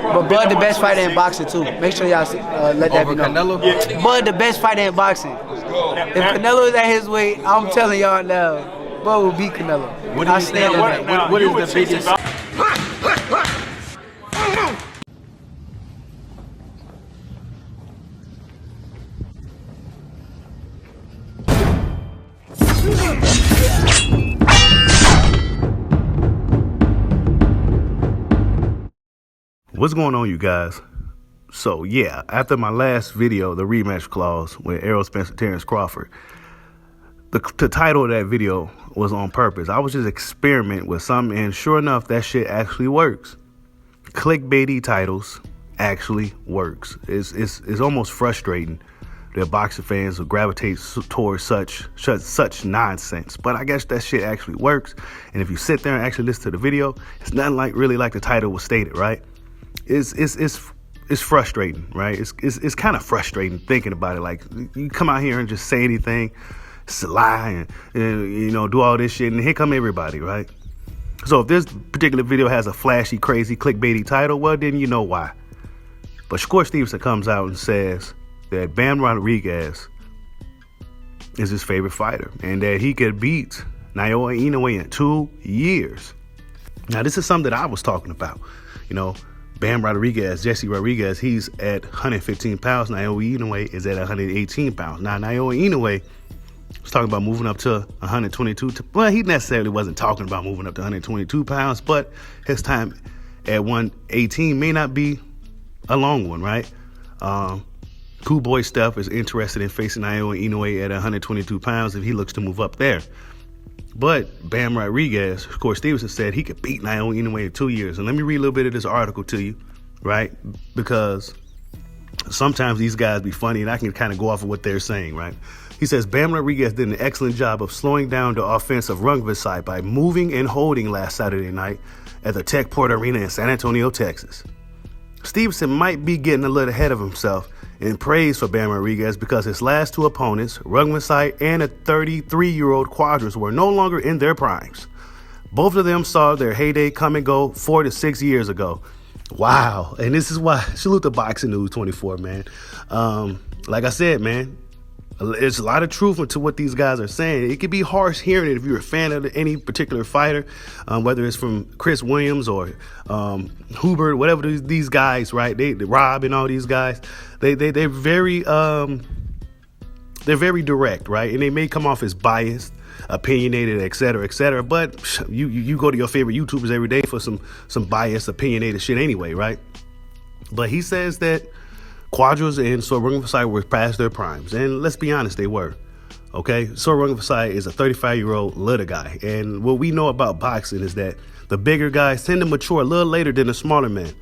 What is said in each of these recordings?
But Bud the best fighter in boxing too. Make sure y'all let that be known. Canelo? Bud the best fighter in boxing. If Canelo is at his weight, I'm telling y'all now, Bud will beat Canelo. What is the biggest? What's going on, you guys? So yeah, after my last video, the rematch clause with Errol Spence and Terrence Crawford, the title of that video was on purpose. I was just experimenting with something, and sure enough, that shit actually works. Clickbaity titles actually works. It's almost frustrating that boxing fans will gravitate towards such nonsense, but I guess that shit actually works. And if you sit there and actually listen to the video, it's nothing really like the title was stated, right? It's frustrating, right? It's kind of frustrating thinking about it. Like, you come out here and just say anything, lie, and do all this shit, and here come everybody, right? So if this particular video has a flashy, crazy, clickbaity title, well, then you know why. But Shakur Stevenson comes out and says that Bam Rodriguez is his favorite fighter, and that he could beat Naoya Inoue in 2 years. Now, this is something that I was talking about, Bam Rodriguez, Jesse Rodriguez, he's at 115 pounds. Naoya Inoue is at 118 pounds. Now, Naoya Inoue was talking about moving up to 122. Well, he necessarily wasn't talking about moving up to 122 pounds, but his time at 118 may not be a long one, right? Cool Boy Steph is interested in facing Naoya Inoue at 122 pounds if he looks to move up there. But Bam Rodriguez, of course, Stevenson said he could beat Naoya Inoue in 2 years. And let me read a little bit of this article to you, right? Because sometimes these guys be funny, and I can kind of go off of what they're saying, right? He says, Bam Rodriguez did an excellent job of slowing down the offensive Rungvisai by moving and holding last Saturday night at the Techport Arena in San Antonio, Texas. Stevenson might be getting a little ahead of himself in praise for Bam Rodriguez because his last two opponents, Rungvisai and a 33-year-old Quadras, were no longer in their primes. Both of them saw their heyday come and go 4 to 6 years ago. Wow. And this is why, salute to Boxing News 24, man. Like I said, man, there's a lot of truth to what these guys are saying. It could be harsh hearing it if you're a fan of any particular fighter, whether it's from Chris Williams or Hubert, whatever these guys, right? Rob and all these guys, they're very direct, right? And they may come off as biased, opinionated, et cetera, but you go to your favorite YouTubers every day for some biased, opinionated shit anyway, right? But he says that Quadras and Sor Rungvisai were past their primes, and let's be honest, they were. Okay, Sor Rungvisai is a 35-year-old little guy, and what we know about boxing is that the bigger guys tend to mature a little later than the smaller men.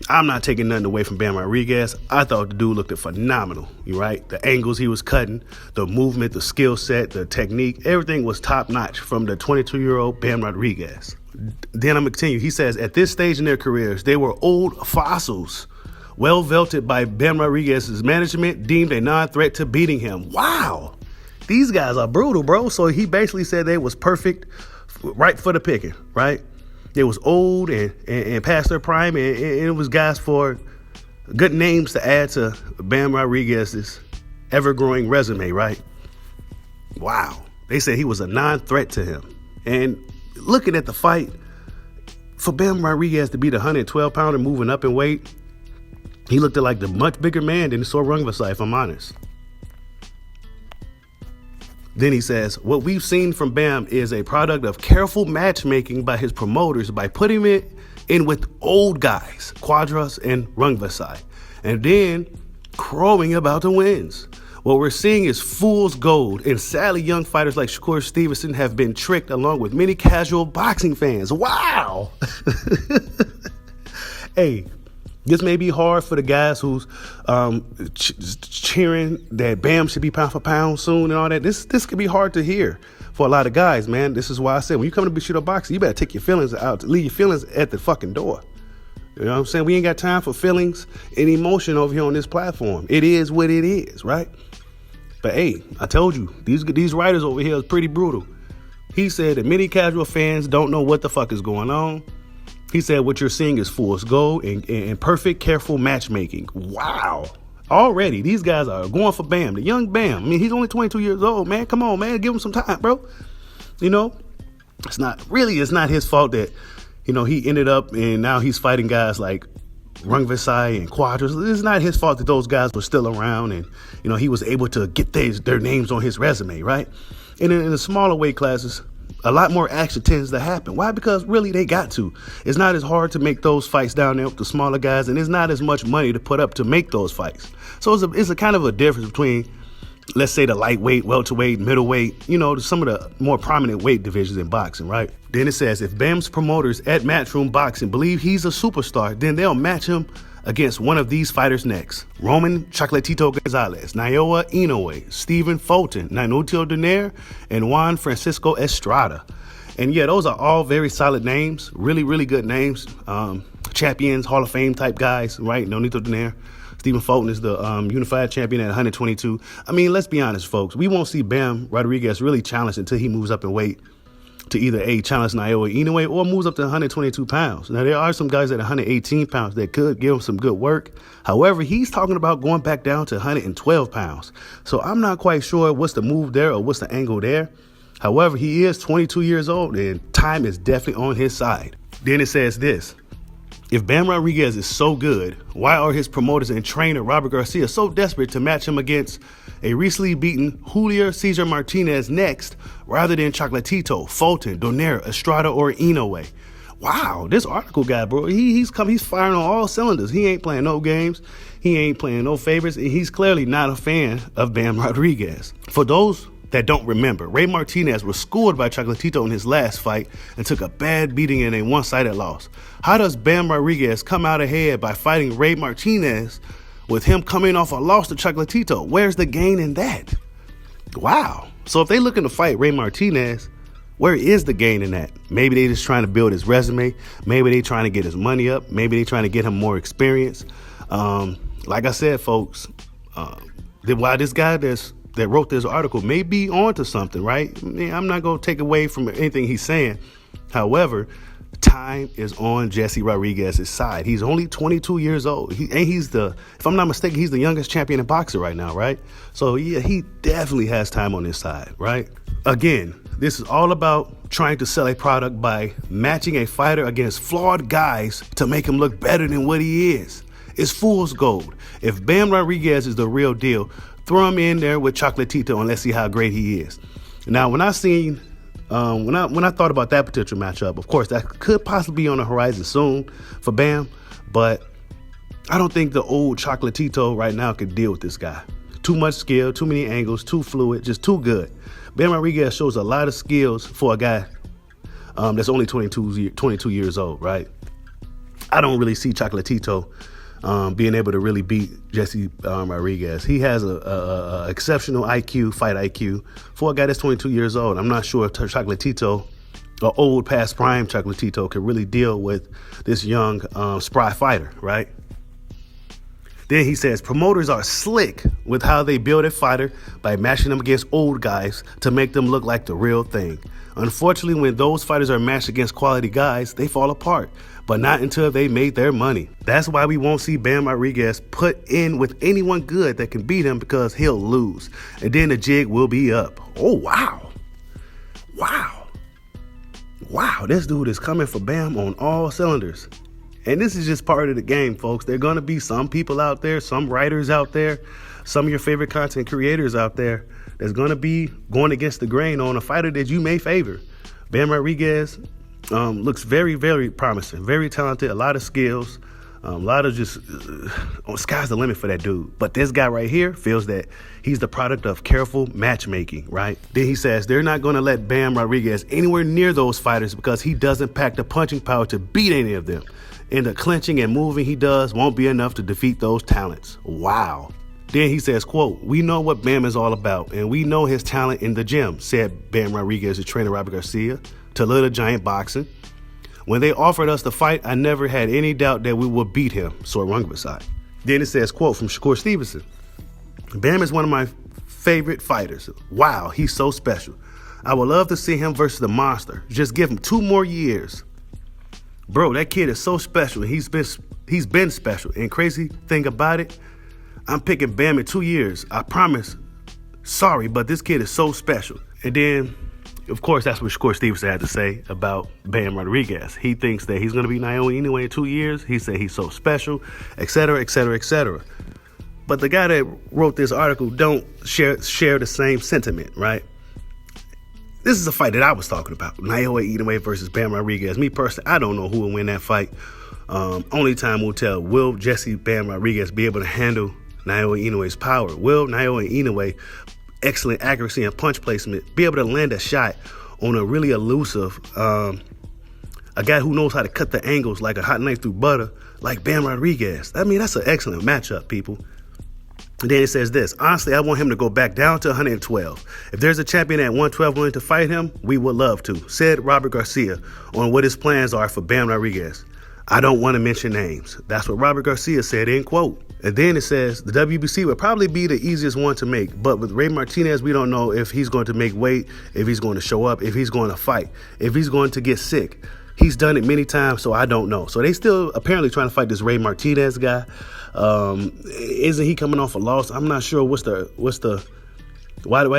I'm not taking nothing away from Bam Rodriguez. I thought the dude looked phenomenal, you right? The angles he was cutting, the movement, the skill set, the technique, everything was top-notch from the 22-year-old Bam Rodriguez. Then I'm going to continue. He says, at this stage in their careers, they were old fossils, well velted by Bam Rodriguez's management, deemed a non-threat to beating him. Wow. These guys are brutal, bro. So he basically said they was perfect, right for the picking, right? They was old and past their prime, and it was guys for good names to add to Bam Rodriguez's ever-growing resume, right? Wow. They said he was a non-threat to him. And looking at the fight, for Bam Rodriguez to be the 112-pounder moving up in weight, he looked like the much bigger man than Sor Rungvisai, if I'm honest. Then he says, what we've seen from Bam is a product of careful matchmaking by his promoters by putting it in with old guys, Quadras and Rungvisai, and then crowing about the wins. What we're seeing is fool's gold, and sadly young fighters like Shakur Stevenson have been tricked along with many casual boxing fans. Wow! Hey, this may be hard for the guys who's cheering that Bam should be pound for pound soon and all that. This could be hard to hear for a lot of guys, man. This is why I said, when you come to Bushido Boxing, you better take your feelings out, leave your feelings at the fucking door. You know what I'm saying? We ain't got time for feelings and emotion over here on this platform. It is what it is, right? But hey, I told you, these writers over here is pretty brutal. He said that many casual fans don't know what the fuck is going on. He said, what you're seeing is fool's gold and perfect, careful matchmaking. Wow. Already, these guys are going for Bam, the young Bam. I mean, he's only 22 years old, man. Come on, man. Give him some time, bro. You know, it's not his fault that, you know, he ended up and now he's fighting guys like Rungvisai and Quadras. It's not his fault that those guys were still around and, you know, he was able to get their names on his resume, right? And in the smaller weight classes, a lot more action tends to happen. Why? Because really they got to. It's not as hard to make those fights down there with the smaller guys, and it's not as much money to put up to make those fights. So it's a kind of a difference between, let's say, the lightweight, welterweight, middleweight, you know, some of the more prominent weight divisions in boxing, right? Then it says, if Bam's promoters at Matchroom Boxing believe he's a superstar, then they'll match him against one of these fighters next. Roman Chocolatito Gonzalez, Naoya Inoue, Stephen Fulton, Nanuto Donaire, and Juan Francisco Estrada. And yeah, those are all very solid names, really, really good names. Champions, Hall of Fame type guys, right? Nanuto Donaire. Stephen Fulton is the unified champion at 122. I mean, let's be honest, folks. We won't see Bam Rodriguez really challenged until he moves up in weight to either challenge Naoya Inoue or moves up to 122 pounds. Now, there are some guys at 118 pounds that could give him some good work. However, he's talking about going back down to 112 pounds. So I'm not quite sure what's the move there or what's the angle there. However, he is 22 years old and time is definitely on his side. Then it says this. If Bam Rodriguez is so good, why are his promoters and trainer Robert Garcia so desperate to match him against a recently beaten Julio Cesar Martinez next rather than Chocolatito, Fulton, Donaire, Estrada, or Inoue? Wow, this article guy, bro, he's firing on all cylinders. He ain't playing no games. He ain't playing no favorites. And he's clearly not a fan of Bam Rodriguez. For those that don't remember, Ray Martinez was schooled by Chocolatito in his last fight and took a bad beating in a one-sided loss. How does Bam Rodriguez come out ahead by fighting Ray Martinez with him coming off a loss to Chocolatito? Where's the gain in that? Wow. So if they looking to fight Ray Martinez, where is the gain in that? Maybe they just trying to build his resume. Maybe they trying to get his money up. Maybe they trying to get him more experience. Like I said, folks, why this guy that wrote this article may be onto something, right? I'm not going to take away from anything he's saying. However, time is on Jesse Rodriguez's side. He's only 22 years old. If I'm not mistaken, he's the youngest champion in boxing right now, right? So yeah, he definitely has time on his side, right? Again, this is all about trying to sell a product by matching a fighter against flawed guys to make him look better than what he is. It's fool's gold. If Bam Rodriguez is the real deal, throw him in there with Chocolatito and let's see how great he is. Now, when I thought about that potential matchup, of course, that could possibly be on the horizon soon for Bam, but I don't think the old Chocolatito right now could deal with this guy. Too much skill, too many angles, too fluid, just too good. Bam Rodriguez shows a lot of skills for a guy that's only 22 years old, right? I don't really see Chocolatito being able to really beat Jesse Rodriguez. He has a exceptional IQ, fight IQ, for a guy that's 22 years old. I'm not sure if Chocolatito, or old past prime Chocolatito, can really deal with this young, spry fighter, right? Then he says, promoters are slick with how they build a fighter by matching them against old guys to make them look like the real thing. Unfortunately, when those fighters are matched against quality guys, they fall apart, but not until they made their money. That's why we won't see Bam Rodriguez put in with anyone good that can beat him, because he'll lose. And then the jig will be up. Oh, wow. Wow, this dude is coming for Bam on all cylinders. And this is just part of the game, folks. There are going to be some people out there, some writers out there, some of your favorite content creators out there that's going to be going against the grain on a fighter that you may favor. Bam Rodriguez looks very, very promising, very talented, a lot of skills, a lot of just sky's the limit for that dude. But this guy right here feels that he's the product of careful matchmaking, right? Then he says they're not going to let Bam Rodriguez anywhere near those fighters because he doesn't pack the punching power to beat any of them. And the clinching and moving he does won't be enough to defeat those talents. Wow. Then he says, quote, we know what Bam is all about, and we know his talent in the gym, said Bam Rodriguez's trainer Robert Garcia to Little Giant Boxing. When they offered us the fight, I never had any doubt that we would beat him, so Rungvisai. Then it says, quote, from Shakur Stevenson, Bam is one of my favorite fighters. Wow, he's so special. I would love to see him versus the monster. Just give him 2 more years. Bro, that kid is so special. He's been special. And crazy thing about it, I'm picking Bam in 2 years. I promise. Sorry, but this kid is so special. And then, of course, that's what Shakur Stevenson had to say about Bam Rodriguez. He thinks that he's going to be Naoya Inoue in 2 years. He said he's so special, etc., etc., etc. But the guy that wrote this article don't share the same sentiment, right? This is a fight that I was talking about. Naoya Inoue versus Bam Rodriguez. Me personally, I don't know who will win that fight. Only time will tell. Will Jesse Bam Rodriguez be able to handle Naoya Inoue's power? Will Naoya Inoue, excellent accuracy and punch placement, be able to land a shot on a really elusive, a guy who knows how to cut the angles like a hot knife through butter, like Bam Rodriguez? I mean, that's an excellent matchup, people. And then it says this: honestly, I want him to go back down to 112. If there's a champion at 112 willing to fight him, we would love to, said Robert Garcia on what his plans are for Bam Rodriguez. I don't want to mention names. That's what Robert Garcia said, end quote. And then it says the WBC would probably be the easiest one to make, but with Ray Martinez, we don't know if he's going to make weight, if he's going to show up, if he's going to fight, if he's going to get sick. He's done it many times, so I don't know. So they still apparently trying to fight this Ray Martinez guy. Isn't he coming off a loss? I'm not sure why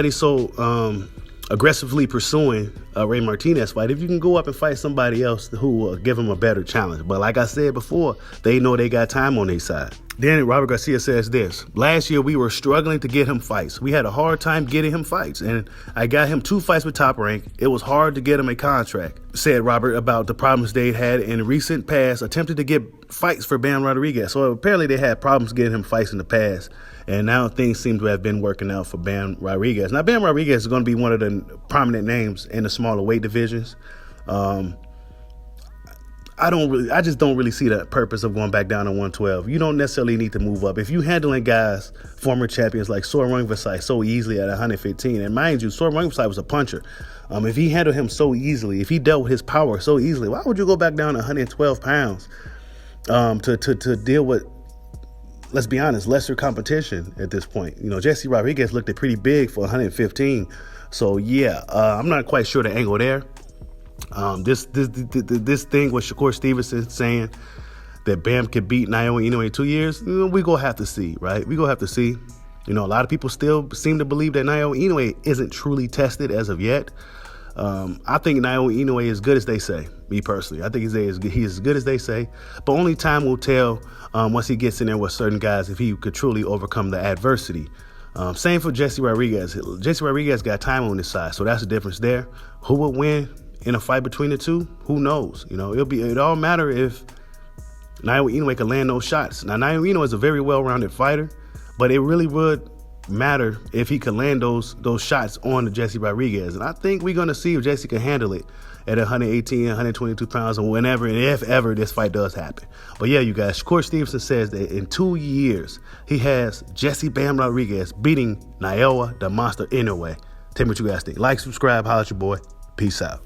they so aggressively pursuing a Ray Martinez fight if you can go up and fight somebody else who will give him a better challenge. But like I said before, they know they got time on their side. Then Robert Garcia says this: last year we were struggling to get him fights. We had a hard time getting him fights, and I got him 2 fights with Top Rank. It was hard to get him a contract, said Robert about the problems they had in recent past attempted to get fights for Bam Rodriguez. So apparently they had problems getting him fights in the past, and now things seem to have been working out for Bam Rodriguez. Now, Bam Rodriguez is going to be one of the prominent names in the smaller weight divisions. I just don't really see the purpose of going back down to 112. You don't necessarily need to move up. If you handling guys, former champions like Sor Rungvisai so easily at 115, and mind you, Sor Rungvisai was a puncher. If he handled him so easily, if he dealt with his power so easily, why would you go back down to 112 pounds to deal with, let's be honest, lesser competition at this point? You know, Jesse Rodriguez looked pretty big for 115. So yeah, I'm not quite sure the angle there. This thing with Shakur Stevenson saying that Bam could beat Naoya Inoue in 2 years, we gonna have to see, right? We gonna have to see. You know, a lot of people still seem to believe that Naoya Inoue isn't truly tested as of yet. I think Naoya Inoue is good as they say, me personally. I think he's as good as they say, but only time will tell once he gets in there with certain guys if he could truly overcome the adversity. Same for Jesse Rodriguez. Jesse Rodriguez got time on his side, so that's the difference there. Who would win in a fight between the two? Who knows? You know, it all matter if Naoya Inoue can land those shots. Now, Naoya Inoue is a very well-rounded fighter, but it really would matter if he could land those shots on the Jesse Rodriguez. And I think we're going to see if Jesse can handle it at 118, 122 pounds, or whenever and if ever this fight does happen. But yeah, you guys, Shakur Stevenson says that in 2 years, he has Jesse Bam Rodriguez beating Naoya the Monster Inoue. Tell me what you guys think. Like, subscribe, holla at your boy. Peace out.